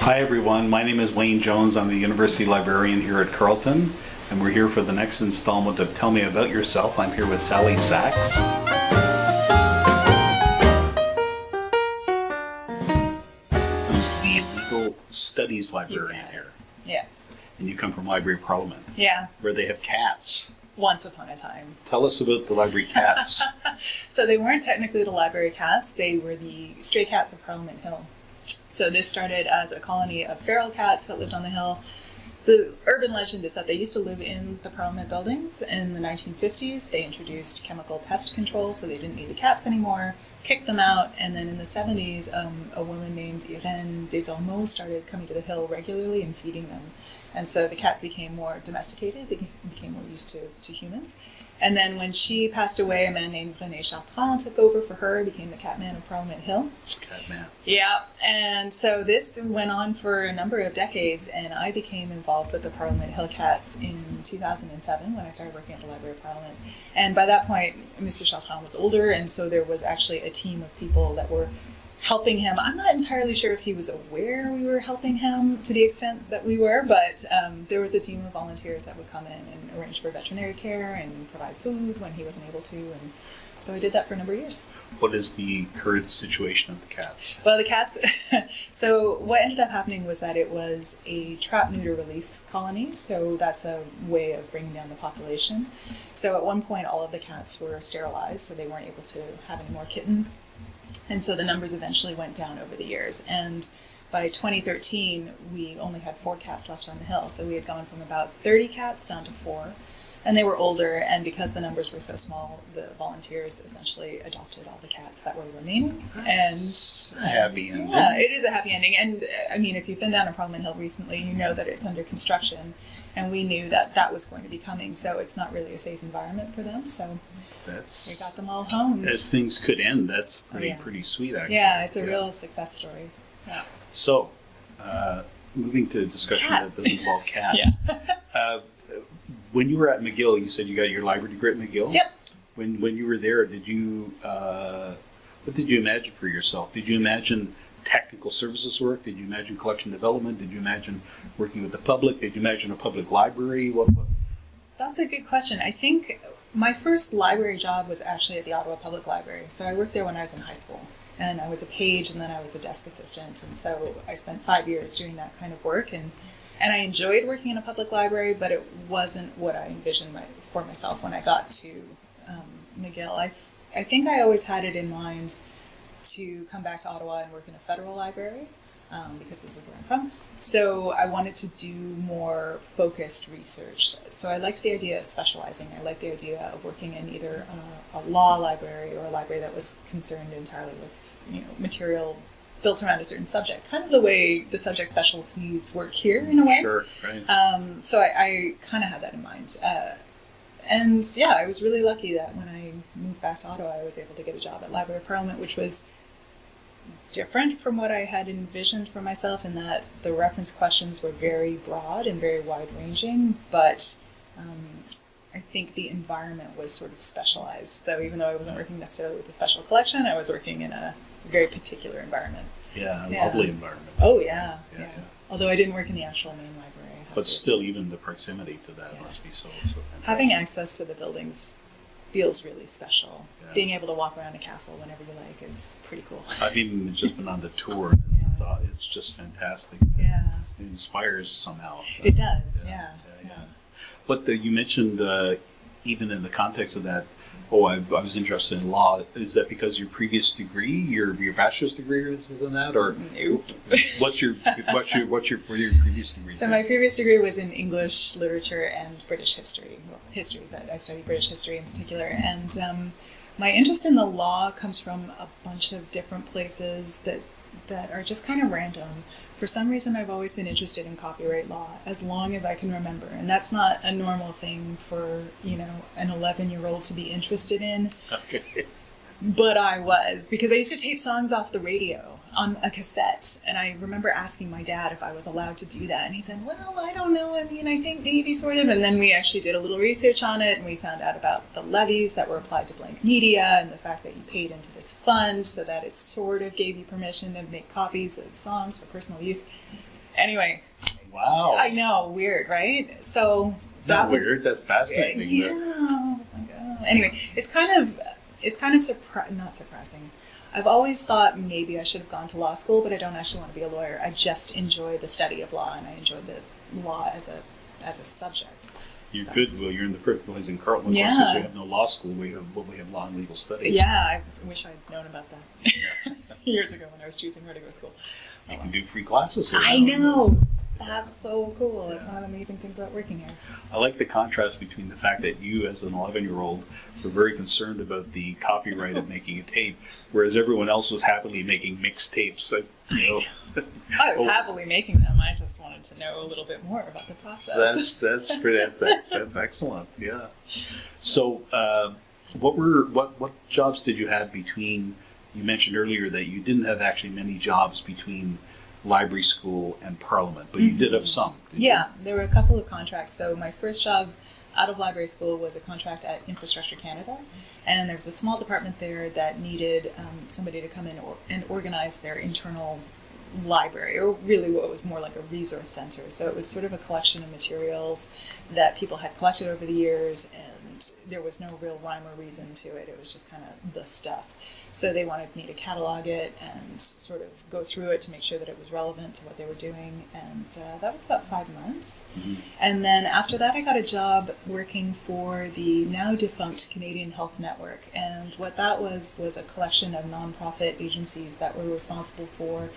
Hi everyone, my name is Wayne Jones. I'm the University Librarian here at Carleton, and we're here for the next installment of Tell Me About Yourself. I'm here with Sally Sax. Who's the Legal Studies Librarian here. Yeah. And you come from Library of Parliament. Yeah. Where they have cats. Once upon a time. Tell us about the library cats. So they weren't technically the library cats, they were the stray cats of Parliament Hill. So this started as a colony of feral cats that lived on the hill. The urban legend is that they used to live in the Parliament buildings. In the 1950s, they introduced chemical pest control, so they didn't need the cats anymore, kicked them out, and then in the 70s, a woman named Irene Desormeaux started coming to the hill regularly and feeding them. And so the cats became more domesticated, they became more used to humans. And then when she passed away, a man named René Chartrand took over for her, became the Catman of Parliament Hill. Catman. Yeah, and so this went on for a number of decades, and I became involved with the Parliament Hill Cats in 2007 when I started working at the Library of Parliament. And by that point, Mr. Chartrand was older, and so there was actually a team of people that were helping him. I'm not entirely sure if he was aware we were helping him to the extent that we were, but there was a team of volunteers that would come in and arrange for veterinary care and provide food when he wasn't able to, and so I did that for a number of years. What is the current situation of the cats? Well, the cats, so what ended up happening was that it was a trap-neuter release colony, so that's a way of bringing down the population. So at one point all of the cats were sterilized, so they weren't able to have any more kittens. And so the numbers eventually went down over the years. And by 2013, we only had 4 cats left on the hill. So we had gone from about 30 cats down to 4. And they were older, and because the numbers were so small, the volunteers essentially adopted all the cats that were remaining. That's a happy ending. Yeah, it is a happy ending. And I mean, if you've been down to Parliament Hill recently, you know that it's under construction. And we knew that that was going to be coming, so it's not really a safe environment for them. So we got them all home. As things could end, that's pretty sweet, actually. Yeah, it's a real success story. Yeah. So, moving to a discussion that doesn't involve cats. Yeah. When you were at McGill, you said you got your library degree at McGill. Yep. When you were there, did you what did you imagine for yourself? Did you imagine technical services work? Did you imagine collection development? Did you imagine working with the public? Did you imagine a public library? What? That's a good question. I think my first library job was actually at the Ottawa Public Library. So I worked there when I was in high school, and I was a page, and then I was a desk assistant, and so I spent 5 years doing that kind of work, and I enjoyed working in a public library, but it wasn't what I envisioned for myself when I got to McGill. I think I always had it in mind to come back to Ottawa and work in a federal library, because this is where I'm from. So I wanted to do more focused research. So I liked the idea of specializing. I liked the idea of working in either a law library or a library that was concerned entirely with material built around a certain subject, kind of the way the subject specialties work here in a way. Sure, right. So I kind of had that in mind. And yeah, I was really lucky that when I moved back to Ottawa, I was able to get a job at Library of Parliament, which was different from what I had envisioned for myself, in that the reference questions were very broad and very wide-ranging, but I think the environment was sort of specialized. So even though I wasn't working necessarily with a special collection, I was working in a very particular environment. Yeah, a lovely environment. Oh, yeah. Although I didn't work in the actual main library. But still, even the proximity to that must be so fantastic. Having access to the buildings feels really special. Yeah. Being able to walk around a castle whenever you like is pretty cool. I've even just been on the tour. It's just fantastic. Yeah. It inspires somehow. It does, yeah. But you mentioned, even in the context of that, I was interested in law. Is that because your previous degree, your bachelor's degree, or in that, or Nope. what's your previous degree? So my previous degree was in English literature and British history. Well, history, but I studied British history in particular. And my interest in the law comes from a bunch of different places that are just kind of random. For some reason, I've always been interested in copyright law as long as I can remember. And that's not a normal thing for, an 11-year-old to be interested in. Okay. But I was, because I used to tape songs off the radio on a cassette. And I remember asking my dad if I was allowed to do that. And he said, well, I don't know. I mean, I think maybe sort of. And then we actually did a little research on it, and we found out about the levies that were applied to blank media and the fact that you paid into this fund so that it sort of gave you permission to make copies of songs for personal use. Anyway, Wow. I know, weird, right? So that Not was weird. That's fascinating. yeah. Oh my God. Anyway, it's kind of not surprising. I've always thought maybe I should have gone to law school, but I don't actually want to be a lawyer. I just enjoy the study of law, and I enjoy the law as a subject. You're So. good. Well, you're in the perfect place in Carleton. Of Yeah. course, since we have no law school, we have law and legal studies. Yeah, I wish I'd known about that years ago when I was choosing where to go to school. You can do free classes here. I now. know. That's so cool. It's Yeah. one of the amazing things about working here. I like the contrast between the fact that you, as an 11-year-old, were very concerned about the copyright of making a tape, whereas everyone else was happily making mixed tapes. So, you know, I was happily making them. I just wanted to know a little bit more about the process. that's excellent. Yeah. So, what jobs did you have between? You mentioned earlier that you didn't have actually many jobs between library school and Parliament, but you did have some. Didn't Yeah, there were a couple of contracts. So my first job out of library school was a contract at Infrastructure Canada, and there was a small department there that needed somebody to come in and organize their internal library, or really what was more like a resource center. So it was sort of a collection of materials that people had collected over the years, and there was no real rhyme or reason to it. It was just kind of the stuff. So they wanted me to catalog it and sort of go through it to make sure that it was relevant to what they were doing. And that was about 5 months. Mm-hmm. And then after that, I got a job working for the now defunct Canadian Health Network. And what that was a collection of nonprofit agencies that were responsible for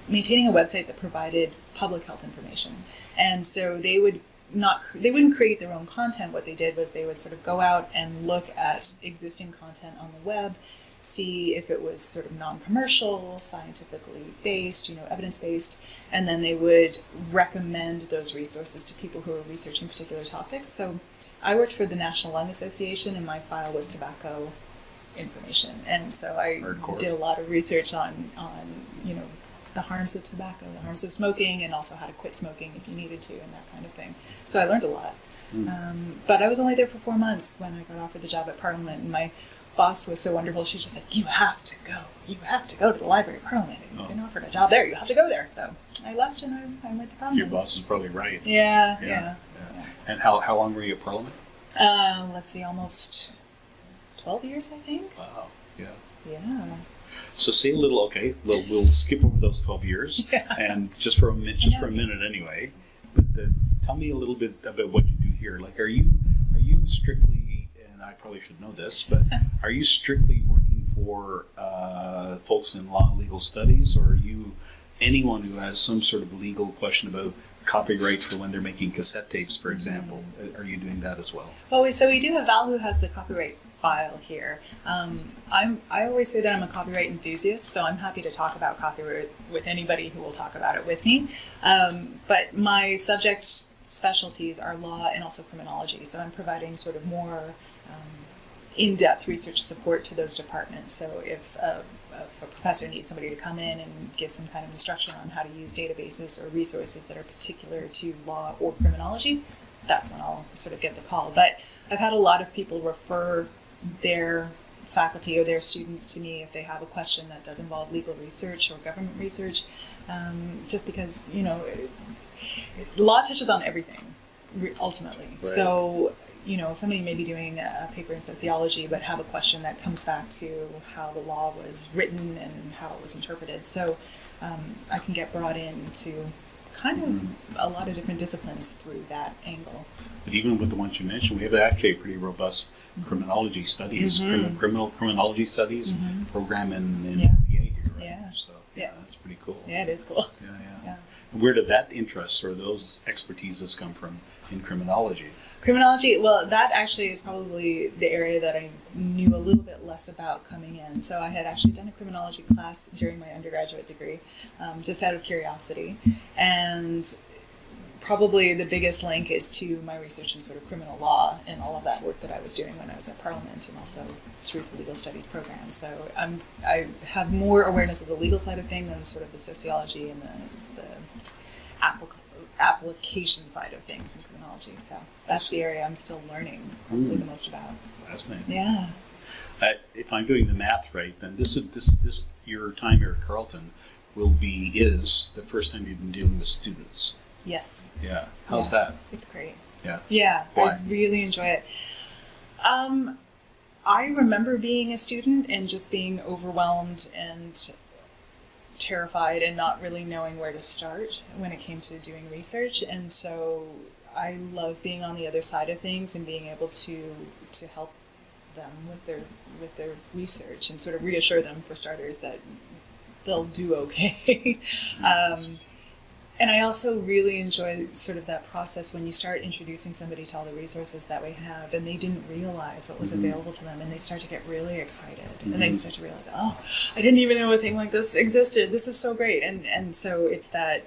maintaining a website that provided public health information. And so they wouldn't create their own content. What they did was they would sort of go out and look at existing content on the web, see if it was sort of non-commercial, scientifically based, evidence-based, and then they would recommend those resources to people who are researching particular topics. So I worked for the National Lung Association, and my file was tobacco information. And so I did a lot of research on the harms of tobacco, the harms of smoking, and also how to quit smoking if you needed to, and that kind of thing. So I learned a lot. But I was only there for 4 months when I got offered the job at Parliament, and my boss was so wonderful. She just said, you have to go to the Library of Parliament. You've been offered a job there, you have to go there. So I left and I went to Parliament. Your boss is probably right. Yeah. And how long were you at Parliament? Let's see, almost 12 years, I think. Wow. Yeah. Yeah. So say a little. Okay, we'll skip over those 12 years, and just for a minute anyway. But tell me a little bit about what you do here. Like, are you strictly? And I probably should know this, but are you strictly working for folks in law and legal studies, or are you anyone who has some sort of legal question about copyright for when they're making cassette tapes, for example? Are you doing that as well? Well, so we do have Val, who has the copyright file here. I always say that I'm a copyright enthusiast, so I'm happy to talk about copyright with anybody who will talk about it with me. But my subject specialties are law and also criminology, so I'm providing sort of more in-depth research support to those departments. So if a professor needs somebody to come in and give some kind of instruction on how to use databases or resources that are particular to law or criminology, that's when I'll sort of get the call. But I've had a lot of people refer their faculty or their students to me if they have a question that does involve legal research or government research, just because, law touches on everything, ultimately. Right. So, somebody may be doing a paper in sociology but have a question that comes back to how the law was written and how it was interpreted. So I can get brought in to kind of a lot of different disciplines through that angle. But even with the ones you mentioned, we have actually a pretty robust criminology studies, criminology studies program in PA here, right? Yeah. So that's pretty cool. Yeah, it is cool. Yeah. Where did that interest or those expertises come from in criminology? Criminology, well, that actually is probably the area that I knew a little bit less about coming in. So I had actually done a criminology class during my undergraduate degree, just out of curiosity. And probably the biggest link is to my research in sort of criminal law and all of that work that I was doing when I was at Parliament and also through the legal studies program. So I have more awareness of the legal side of things than sort of the sociology and the application side of things in criminology. So that's the area I'm still learning probably the most about. Fascinating. Yeah. If I'm doing the math right, then this your time here at Carleton is the first time you've been dealing with students. Yes. Yeah. How's that? It's great. Yeah. Yeah, Why? I really enjoy it. I remember being a student and just being overwhelmed and terrified and not really knowing where to start when it came to doing research. And so I love being on the other side of things and being able to help them with their research and sort of reassure them, for starters, that they'll do okay. And I also really enjoy sort of that process when you start introducing somebody to all the resources that we have and they didn't realize what was available to them, and they start to get really excited and they start to realize, oh, I didn't even know a thing like this existed. This is so great. And so it's that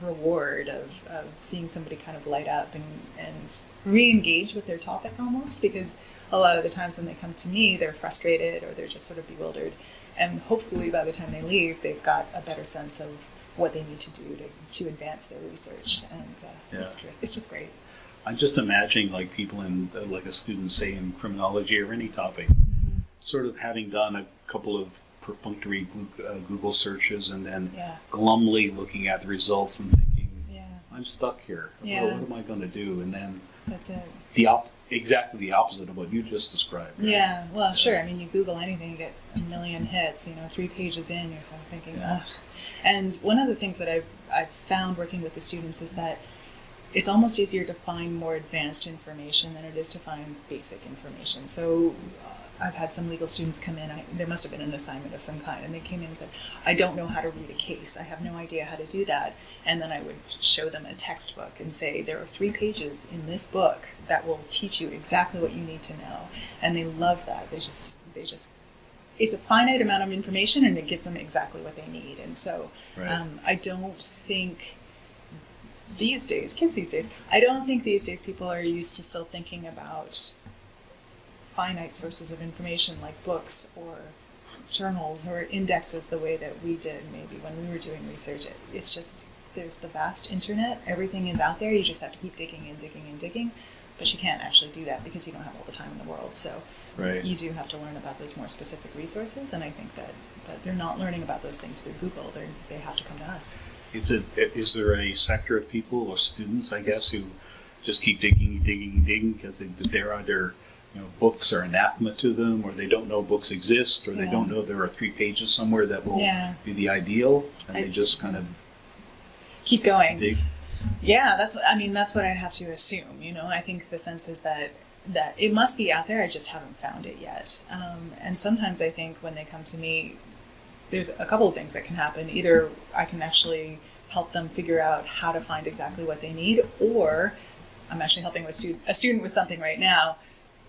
reward of seeing somebody kind of light up and re-engage with their topic almost, because a lot of the times when they come to me, they're frustrated or they're just sort of bewildered. And hopefully by the time they leave, they've got a better sense of what they need to do to advance their research, and it's great. It's just great. I'm just imagining like people in like a student, say in criminology or any topic, sort of having done a couple of perfunctory Google searches and then glumly looking at the results and thinking, I'm stuck here. Yeah. Well, what am I going to do? And then that's it. Exactly the opposite of what you just described. Right? Yeah, well, sure. I mean, you Google anything, you get a million hits. 3 pages in, you're sort of thinking, ugh. And one of the things that I've found working with the students is that it's almost easier to find more advanced information than it is to find basic information. So I've had some legal students come in, there must have been an assignment of some kind, and they came in and said, I don't know how to read a case. I have no idea how to do that. And then I would show them a textbook and say, there are 3 pages in this book that will teach you exactly what you need to know. And they love that. They just it's a finite amount of information and it gives them exactly what they need. And so I don't think these days people are used to still thinking about finite sources of information like books or journals or indexes the way that we did maybe when we were doing research. It's just, there's the vast internet, everything is out there, you just have to keep digging and digging and digging, but you can't actually do that because you don't have all the time in the world. So you do have to learn about those more specific resources, and I think that they're not learning about those things through Google. They have to come to us. Is there a sector of people or students, I guess, who just keep digging because they're either books are anathema to them, or they don't know books exist, or they don't know there are 3 pages somewhere that will be the ideal, and they just kind of keep going. Dig. Yeah, that's what I'd have to assume. I think the sense is that it must be out there. I just haven't found it yet. And sometimes I think when they come to me, there's a couple of things that can happen. Either I can actually help them figure out how to find exactly what they need, or I'm actually helping a student with something right now.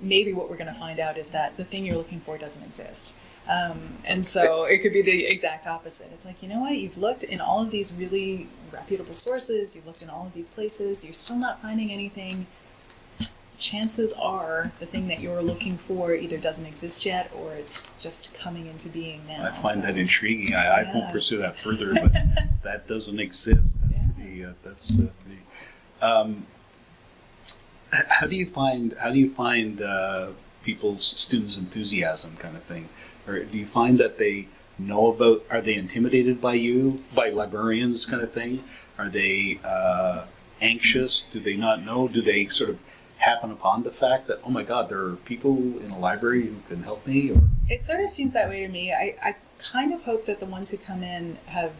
Maybe what we're going to find out is that the thing you're looking for doesn't exist. And so it could be the exact opposite. It's like, you know what? You've looked in all of these really reputable sources. You've looked in all of these places. You're still not finding anything. Chances are the thing that you're looking for either doesn't exist yet, or it's just coming into being now. I find that intriguing. I won't pursue that further, but that doesn't exist. That's pretty. How do you find people's students' enthusiasm, kind of thing, or do you find that they know about? Are they intimidated by you, by librarians, kind of thing? Are they anxious? Do they not know? Do they sort of happen upon the fact that, oh my God, there are people in a library who can help me? Or it sort of seems that way to me. I kind of hope that the ones who come in have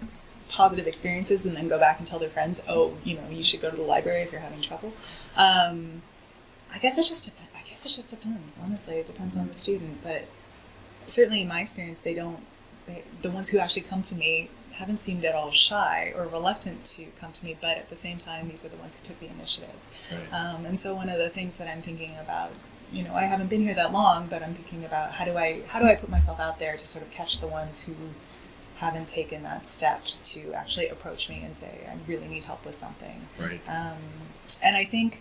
positive experiences and then go back and tell their friends, oh, you should go to the library if you're having trouble. I guess it just depends. Honestly, it depends on the student. But certainly in my experience, the ones who actually come to me haven't seemed at all shy or reluctant to come to me, but at the same time, these are the ones who took the initiative. Right. And so one of the things that I'm thinking about, I haven't been here that long, but I'm thinking about how do I put myself out there to sort of catch the ones who haven't taken that step to actually approach me and say, I really need help with something. Right. And I think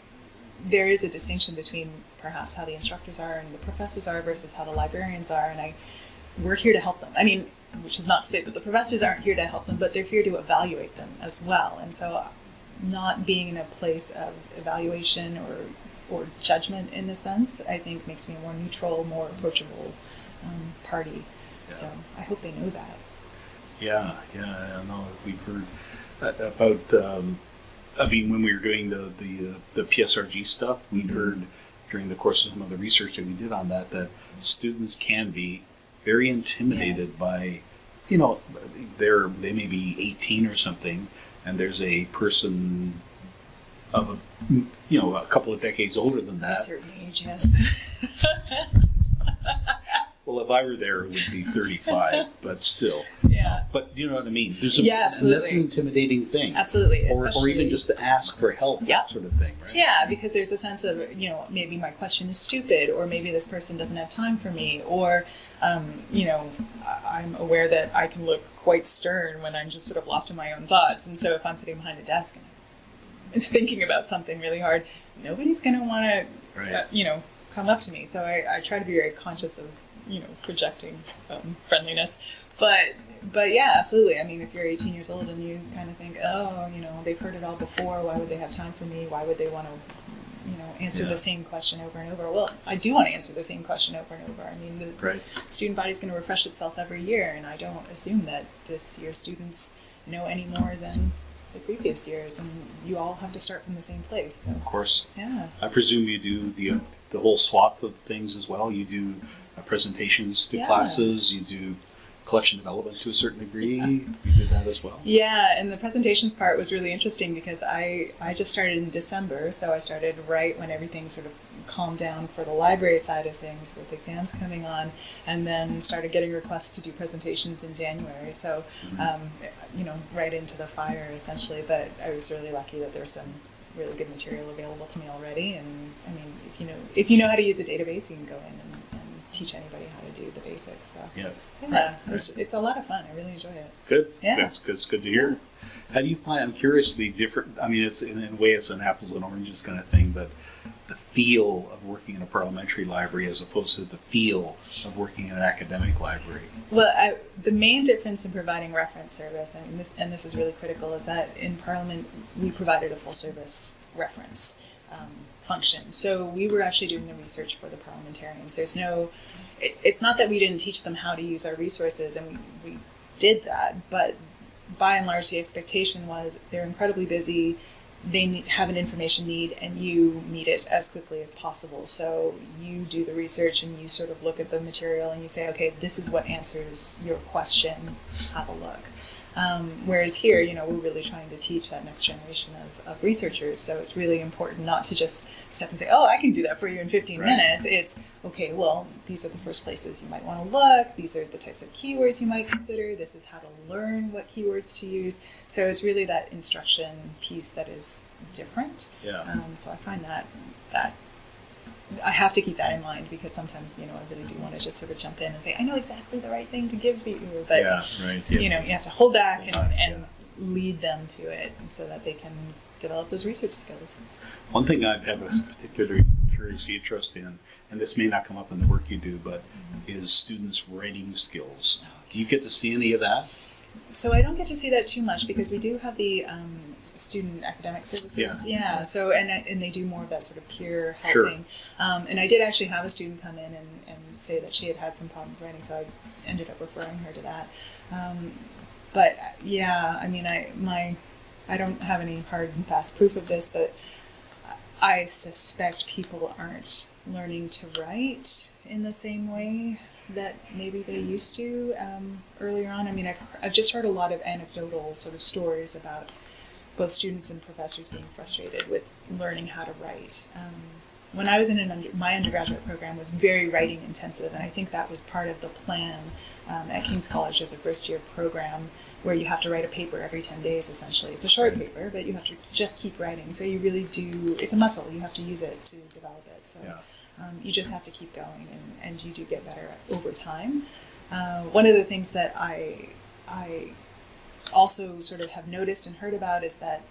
there is a distinction between perhaps how the instructors are and the professors are versus how the librarians are, and we're here to help them. I mean, which is not to say that the professors aren't here to help them, but they're here to evaluate them as well. And so not being in a place of evaluation or judgment in a sense, I think makes me a more neutral, more approachable party. Yeah. So I hope they know that. Yeah, I know. We've heard about. I mean, when we were doing the PSRG stuff, we heard during the course of some of the research that we did on that students can be very intimidated by, they may be 18 or something, and there's a person of a couple of decades older than A that. certain age, yes. Well, if I were there, it would be 35, but still. Yeah. But you know what I mean? Yeah, absolutely. And that's an intimidating thing. Absolutely. Or even just to ask for help, Yeah. that sort of thing, right? Yeah, because there's a sense of, maybe my question is stupid, or maybe this person doesn't have time for me, or, I'm aware that I can look quite stern when I'm just sort of lost in my own thoughts. And so if I'm sitting behind a desk and thinking about something really hard, nobody's going to want to, Right. come up to me. So I try to be very conscious of, projecting friendliness. But yeah, absolutely. I mean, if you're 18 years old and you kind of think, oh, they've heard it all before, why would they have time for me? Why would they want to, answer the same question over and over? Well, I do want to answer the same question over and over. I mean, the student body is going to refresh itself every year, and I don't assume that this year's students know any more than the previous years, and you all have to start from the same place. So. Of course. Yeah. I presume you do the whole swath of things as well. You do presentations to classes. You do collection development to a certain degree. You did that as well. Yeah, and the presentations part was really interesting because I just started in December, so I started right when everything sort of calmed down for the library side of things with exams coming on, and then started getting requests to do presentations in January. So, right into the fire essentially. But I was really lucky that there's some really good material available to me already. And I mean, if you know how to use a database, you can go in and teach anybody how to do the basics. So it's a lot of fun. I really enjoy it. Good. Yeah. That's good. It's good to hear. How do you find? I'm curious. The different. I mean, it's in a way it's an apples and oranges kind of thing, but the feel of working in a parliamentary library as opposed to the feel of working in an academic library. Well, the main difference in providing reference service, and this is really critical, is that in Parliament we provided a full service reference function. So we were actually doing the research for the parliamentarians. It's not that we didn't teach them how to use our resources, and we did that, but by and large the expectation was they're incredibly busy, they have an information need, and you meet it as quickly as possible. So you do the research and you sort of look at the material and you say, okay, this is what answers your question, have a look. Whereas here, we're really trying to teach that next generation of researchers. So it's really important not to just step and say, oh, I can do that for you in 15 minutes. It's, okay, well, these are the first places you might want to look. These are the types of keywords you might consider. This is how to learn what keywords to use. So it's really that instruction piece that is different. Yeah. So I find that I have to keep that in mind because sometimes, I really do want to just sort of jump in and say, I know exactly the right thing to give you. But, you have to hold back and lead them to it so that they can develop those research skills. One thing I have a particular curious interest in, and this may not come up in the work you do, but is students' writing skills. Do you get to see any of that? So I don't get to see that too much because we do have the student academic services. Yeah. So and they do more of that sort of peer helping. And I did actually have a student come in and say that she had some problems writing, so I ended up referring her to that. But yeah, I mean, I don't have any hard and fast proof of this, but I suspect people aren't learning to write in the same way that maybe they used to earlier on. I mean, I've just heard a lot of anecdotal sort of stories about both students and professors being frustrated with learning how to write. When I was in my undergraduate program was very writing intensive, and I think that was part of the plan at King's College as a first-year program where you have to write a paper every 10 days, essentially. It's a short paper, but you have to just keep writing. So you really do, it's a muscle. You have to use it to develop it. So you just have to keep going, and you do get better over time. One of the things that I also sort of have noticed and heard about is that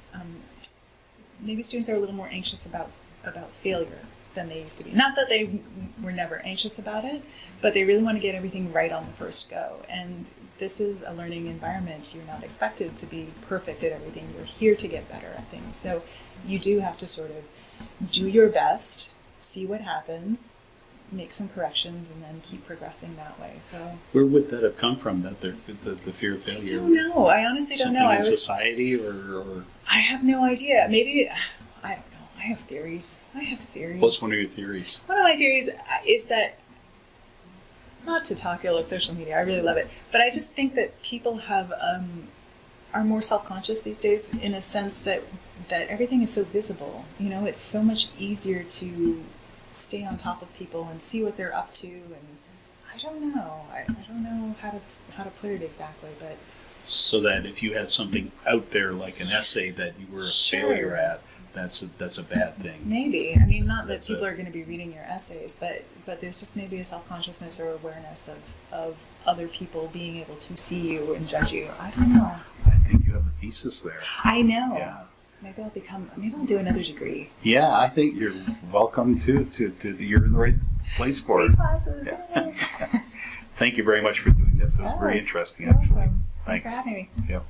maybe students are a little more anxious about failure than they used to be. Not that they were never anxious about it, but they really want to get everything right on the first go. And this is a learning environment. You're not expected to be perfect at everything. You're here to get better at things. So you do have to sort of do your best, see what happens, make some corrections and then keep progressing that way. So Where would that have come from? That the fear of failure? I don't know. I honestly don't know. Something in society, or I have no idea. Maybe I don't know. I have theories. what's one of your theories? One of my theories is that, not to talk ill of social media, I really love it, but I just think that people are more self-conscious these days in a sense that everything is so visible. You know, it's so much easier to stay on top of people and see what they're up to, and I don't know. I don't know how to put it exactly, but So that if you had something out there like an essay that you were a failure at, that's a bad thing. maybe. I mean, not that That's people it. are going to be reading your essays, but there's just maybe a self-consciousness or awareness of other people being able to see you and judge you. I don't know. I think you have a thesis there. I know. Yeah. Maybe I'll do another degree. Yeah, I think you're welcome to you're in the right place for it. Free classes. Yeah. Thank you very much for doing this. It was very interesting, You're actually. welcome. Thanks. Thanks for having me. Yep.